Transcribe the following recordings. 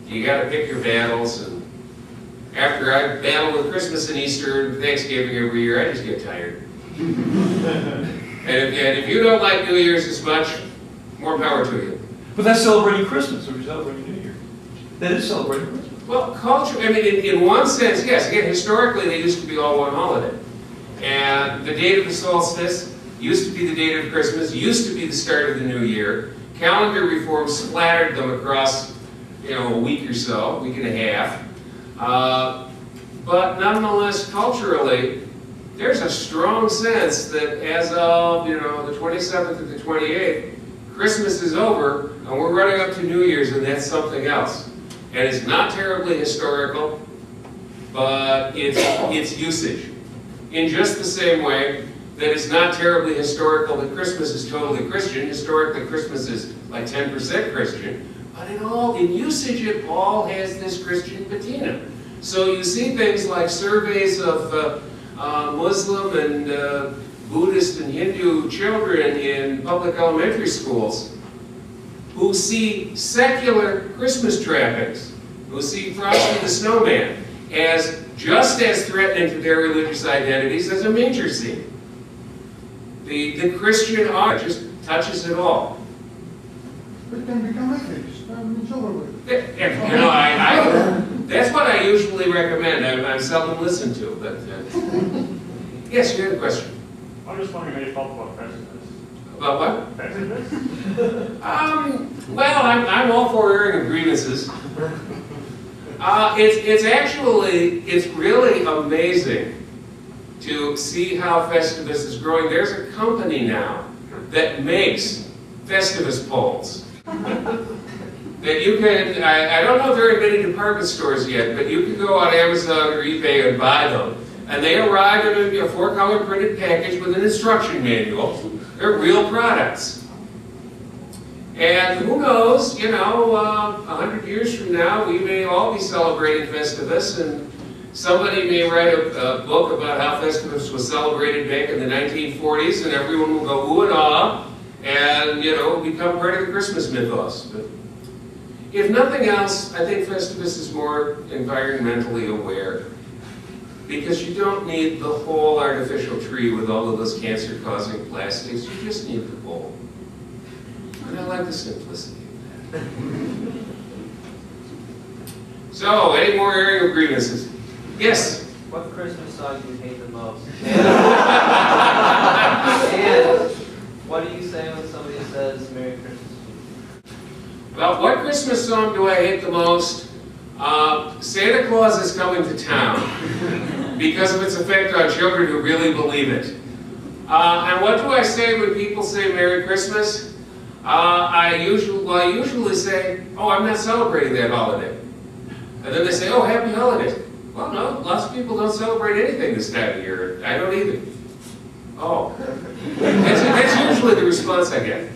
you got to pick your battles. And after I battle with Christmas and Easter and Thanksgiving every year, I just get tired. And if you don't like New Year's as much, more power to you. But that's celebrating Christmas, or celebrating New Year. That is celebrating Christmas. Well, culture, I mean, in one sense, yes. Again, historically, they used to be all one holiday. And the date of the solstice used to be the date of Christmas, used to be the start of the new year. Calendar reforms splattered them across, a week or so, week and a half. But nonetheless, culturally, there's a strong sense that as of, the 27th and the 28th, Christmas is over, and we're running up to New Year's, and that's something else. And it's not terribly historical, but it's usage. In just the same way that it's not terribly historical that Christmas is totally Christian. Historically, Christmas is like 10% Christian. But in usage, it all has this Christian patina. So you see things like surveys of Muslim and Buddhist and Hindu children in public elementary schools who see secular Christmas trappings, who see Frosty the Snowman as just as threatening to their religious identities as a manger scene. The Christian art just touches it all. But then become atheists. It's over with. That's what I usually recommend. I'm seldom listened to, but yes, you had a question. I'm just wondering how you felt about festivus. About what? Festivus? Well, I'm all for airing of grievances. It's really amazing to see how Festivus is growing. There's a company now that makes Festivus poles. That you can, I don't know very many department stores yet, but you can go on Amazon or eBay and buy them. And they arrive in a 4-color printed package with an instruction manual. They're real products. And who knows, 100 years from now, we may all be celebrating Festivus, and somebody may write a book about how Festivus was celebrated back in the 1940s, and everyone will go ooh and ah, and, become part of the Christmas mythos. But if nothing else, I think Festivus is more environmentally aware, because you don't need the whole artificial tree with all of those cancer-causing plastics. You just need the bowl. And I like the simplicity of that. So, any more airing of grievances? Yes? What Christmas song do you hate the most? And what do you say when somebody says Merry Christmas? Well, what Christmas song do I hate the most? Santa Claus is Coming to Town, because of its effect on children who really believe it. And what do I say when people say Merry Christmas? I usually say, oh, I'm not celebrating that holiday. And then they say, oh, happy holidays. Well, no, lots of people don't celebrate anything this time of year. I don't either. Oh. That's usually the response I get.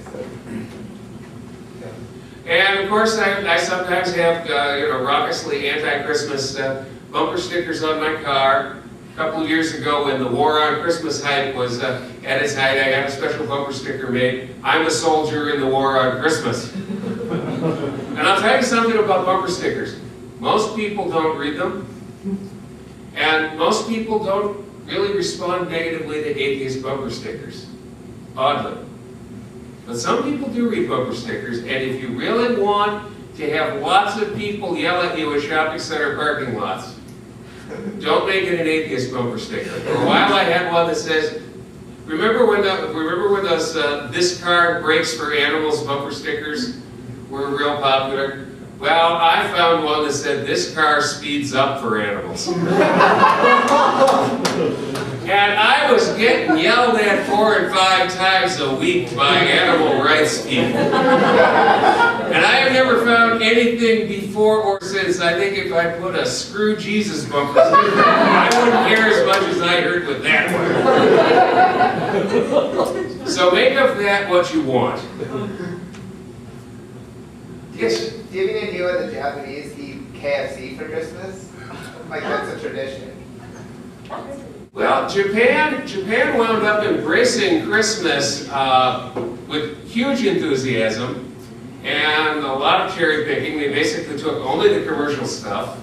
And of course, I sometimes have, raucously anti-Christmas bumper stickers on my car. A couple of years ago, when the war on Christmas hype was at its height, I got a special bumper sticker made. I'm a soldier in the war on Christmas. And I'll tell you something about bumper stickers. Most people don't read them. And most people don't really respond negatively to atheist bumper stickers. Oddly. But some people do read bumper stickers, and if you really want to have lots of people yell at you at shopping center parking lots, don't make it an atheist bumper sticker. For a while I had one that says, remember when those "This car brakes for animals" bumper stickers were real popular? Well, I found one that said, "This car speeds up for animals." And I was getting yelled at 4 and 5 times a week by animal rights people. And I have never found anything before or since. I think if I put a "Screw Jesus" bumper sticker, I wouldn't care as much as I heard with that one. So make of that what you want. Yes? Do you have any idea what the Japanese eat KFC for Christmas? Like, that's a tradition. Well, Japan wound up embracing Christmas with huge enthusiasm, and a lot of cherry picking. They basically took only the commercial stuff.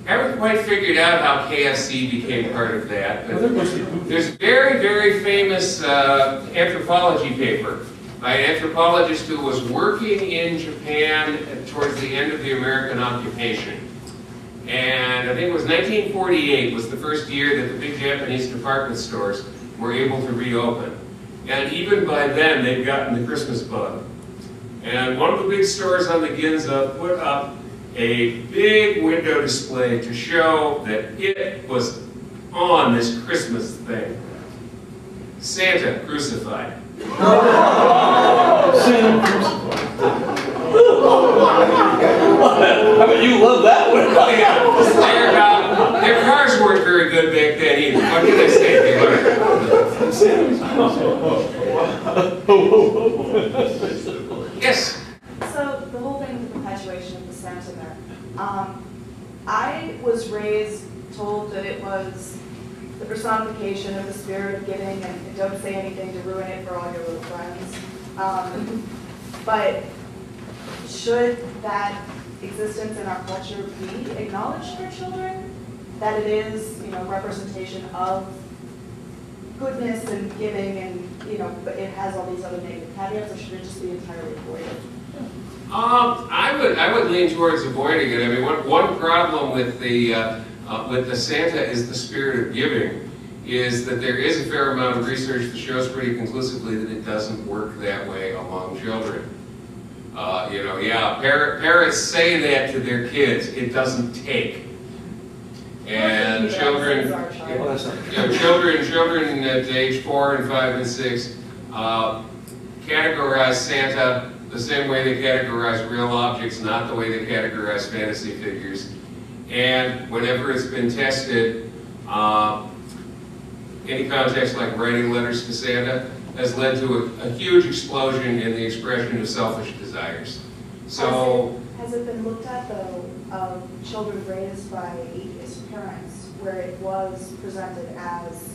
Haven't quite figured out how KFC became part of that, but there's a very, very famous anthropology paper by an anthropologist who was working in Japan towards the end of the American occupation. And I think it was 1948 was the first year that the big Japanese department stores were able to reopen. And even by then, they'd gotten the Christmas bug. And one of the big stores on the Ginza put up a big window display to show that it was on this Christmas thing. Santa crucified. Santa crucified. I mean, you love that one. Their cars weren't very good back then either. What can I say? Yes? So the whole thing with the perpetuation of the Santa myth, I was raised told that it was the personification of the spirit of giving, and don't say anything to ruin it for all your little friends. But should that existence in our culture be acknowledged for children? That it is, representation of goodness and giving, and but it has all these other negative caveats, or should it just be entirely avoided? I would lean towards avoiding it. I mean, one problem with the Santa is the spirit of giving, is that there is a fair amount of research that shows pretty conclusively that it doesn't work that way among children. Parents say that to their kids. It doesn't take. And children at age 4 and 5 and 6 categorize Santa the same way they categorize real objects, not the way they categorize fantasy figures. And whenever it's been tested, any context like writing letters to Santa has led to a huge explosion in the expression of selfish desires. So, has it been looked at, though, of children raised by atheist parents, where it was presented as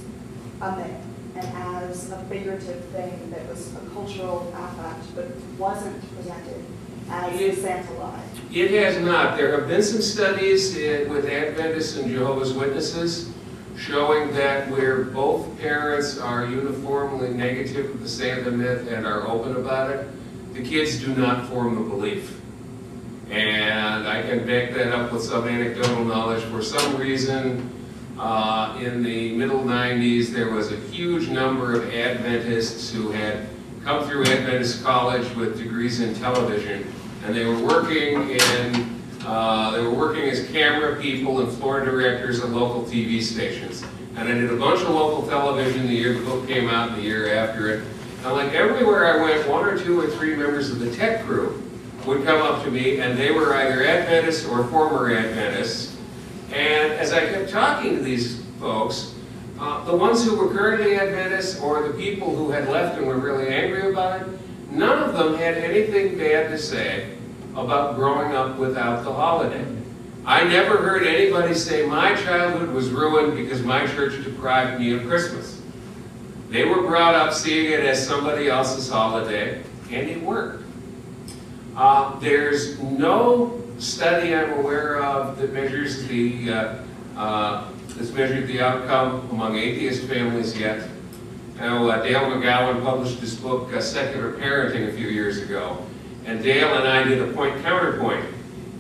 a myth and as a figurative thing that was a cultural artifact, but wasn't presented as a Santa lie? It has not. There have been some studies with Adventists and Jehovah's Witnesses showing that where both parents are uniformly negative of the Santa myth and are open about it, the kids do not form a belief. And I can back that up with some anecdotal knowledge. For some reason, in the middle 90s, there was a huge number of Adventists who had come through Adventist college with degrees in television, and they were working as camera people and floor directors at local TV stations. And I did a bunch of local television the year the book came out and the year after it. And like everywhere I went, 1 or 2 or 3 members of the tech crew would come up to me, and they were either Adventists or former Adventists. And as I kept talking to these folks, the ones who were currently Adventists or the people who had left and were really angry about it, none of them had anything bad to say about growing up without the holiday. I never heard anybody say my childhood was ruined because my church deprived me of Christmas. They were brought up seeing it as somebody else's holiday, and it worked. There's no study I'm aware of that measures that's measured the outcome among atheist families yet. Now, Dale McGowan published this book, Secular Parenting, a few years ago. And Dale and I did a point-counterpoint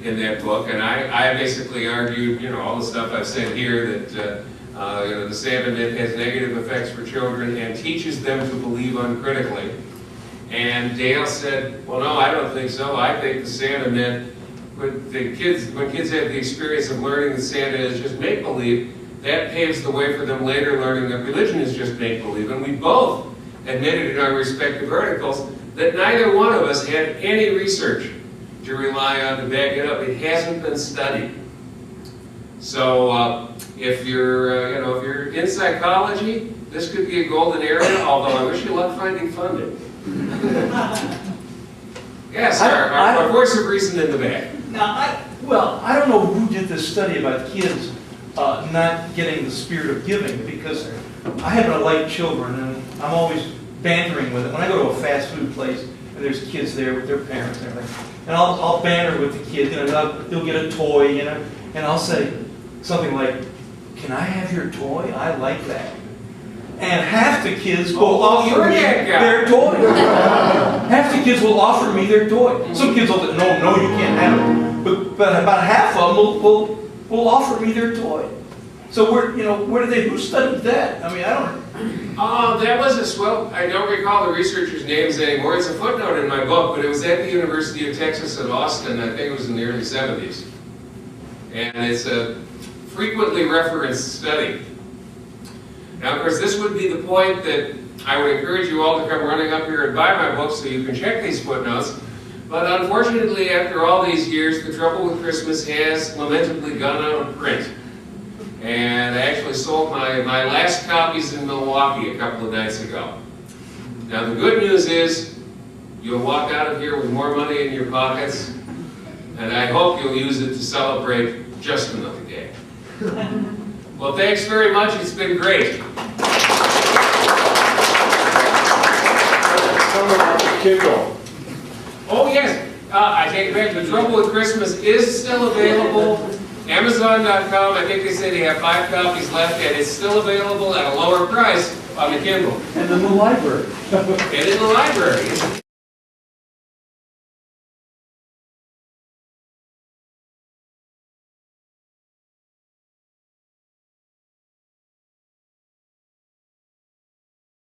in that book, and I basically argued, all the stuff I've said here, that the Santa myth has negative effects for children and teaches them to believe uncritically. And Dale said, well, no, I don't think so. I think the Santa myth, when kids have the experience of learning that Santa is just make-believe, that paves the way for them later learning that religion is just make-believe. And we both admitted in our respective articles that neither one of us had any research to rely on to back it up. It hasn't been studied. So if you're in psychology, this could be a golden area, although I wish you luck finding funding. Yes, our voice of reason in the back. Now, I don't know who did this study about kids not getting the spirit of giving, because I happen to like children, and I'm always bantering with it. When I go to a fast food place, and there's kids there with their parents and everything. And I'll banter with the kid, you know, they'll get a toy, you know, and I'll say something like, "Can I have your toy? I like that." And half the kids will offer you're me that guy. their toy. Half the kids will offer me their toy. Some kids will say, no, you can't have it. But about half of them will offer me their toy. So who studied that? I mean, I don't. That was well, I don't recall the researchers' names anymore. It's a footnote in my book, but it was at the University of Texas at Austin. I think it was in the early 70s. And it's a frequently referenced study. Now, of course, this would be the point that I would encourage you all to come running up here and buy my book so you can check these footnotes. But unfortunately, after all these years, The Trouble with Christmas has lamentably gone out of print. And I actually sold my last copies in Milwaukee a couple of nights ago. Now, the good news is you'll walk out of here with more money in your pockets, and I hope you'll use it to celebrate just another day. Well, thanks very much. It's been great. Kindle. Oh, yes. I take it back. The Trouble with Christmas is still available. Amazon.com, I think they say they have 5 copies left, and it's still available at a lower price on the Kindle. And in the library. And in the library.